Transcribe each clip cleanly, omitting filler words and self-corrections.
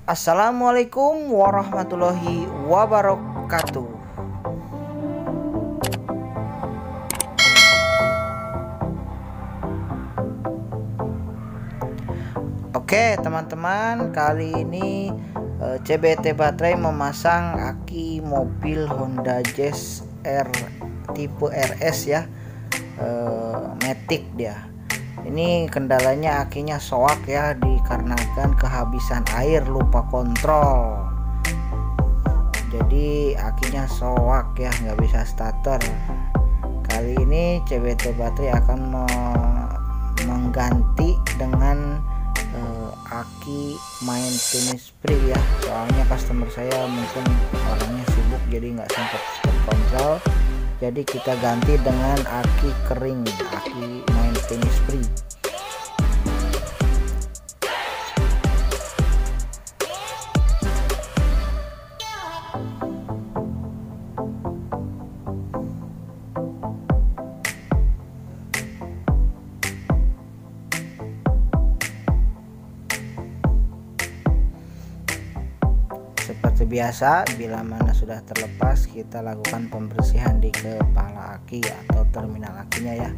Assalamualaikum warahmatullahi wabarakatuh. Oke teman-teman, kali ini CBT baterai memasang aki mobil Honda Jazz R tipe RS ya, matic dia. Ini kendalanya akinya soak ya, dikarenakan kehabisan air, lupa kontrol. Jadi akinya soak ya, nggak bisa starter. Kali ini CBT baterai akan mengganti dengan aki maintenance free ya. Soalnya customer saya mungkin orangnya sibuk jadi nggak sempat kontrol. Jadi kita ganti dengan aki kering, aki maintenance free. Seperti biasa, bila mana sudah terlepas, kita lakukan pembersihan di kepala aki atau terminal akinya ya,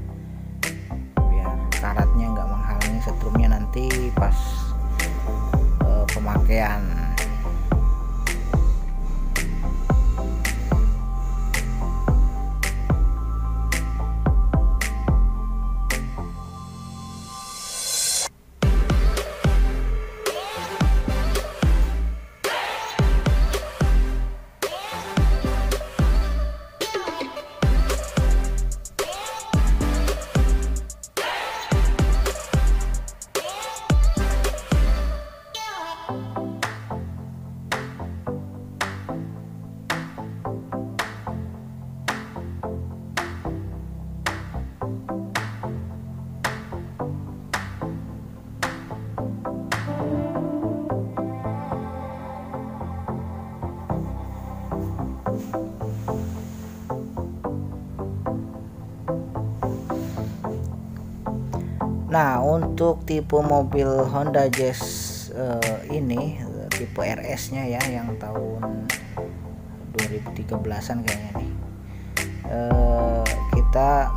biar karatnya nggak menghalangi setrumnya nanti pas pemakaian. Nah, untuk tipe mobil Honda Jazz ini tipe RS nya ya, yang tahun 2013an kayaknya nih, kita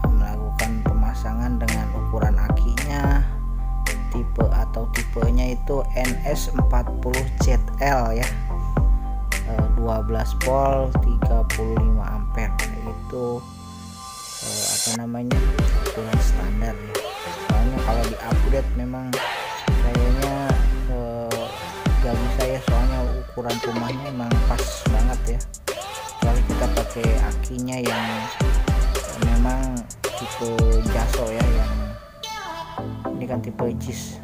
melakukan pemasangan dengan ukuran akinya tipe atau tipenya itu NS40ZL ya, 12 volt 35 ampere. Itu ukuran standar ya. Soalnya kalau di upgrade memang kayaknya gak bisa ya, soalnya ukuran rumahnya emang pas banget ya. Kecuali kita pakai akinya yang memang tipe jaso ya, yang ini kan tipe jis.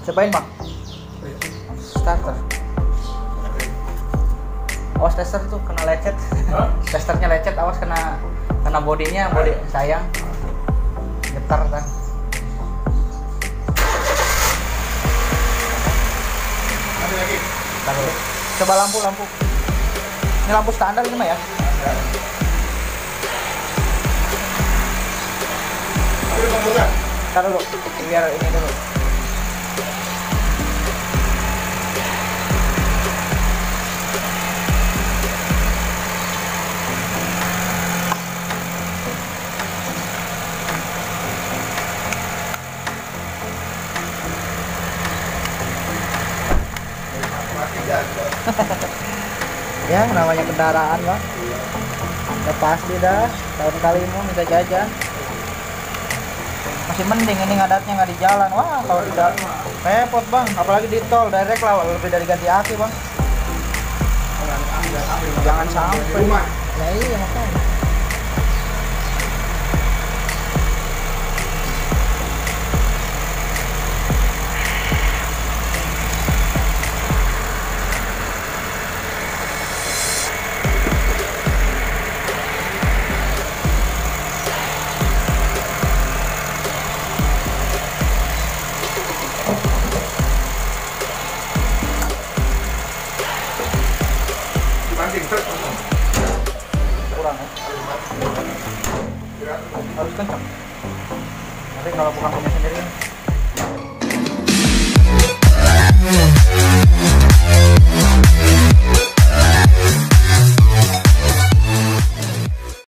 Cobain bang. Starter. Awas tester tuh kena lecet. Testernya lecet, awas kena bodinya, bodi sayang. Getar kan. Ada lagi. Coba lampu. Ini lampu standar ini mah ya. Taruh dulu, biar ini dulu. Ya namanya kendaraan bang, udah pasti dah tahun kali mau minta jajan. Masih mending ini ngadatnya nggak di jalan. Wah kalau tidak repot bang, apalagi di tol direct lah, lebih dari ganti aki bang. Jangan sampai. Nah iya makanya. Kurang ya? Harus kencang. Nanti kalau bukan punya sendiri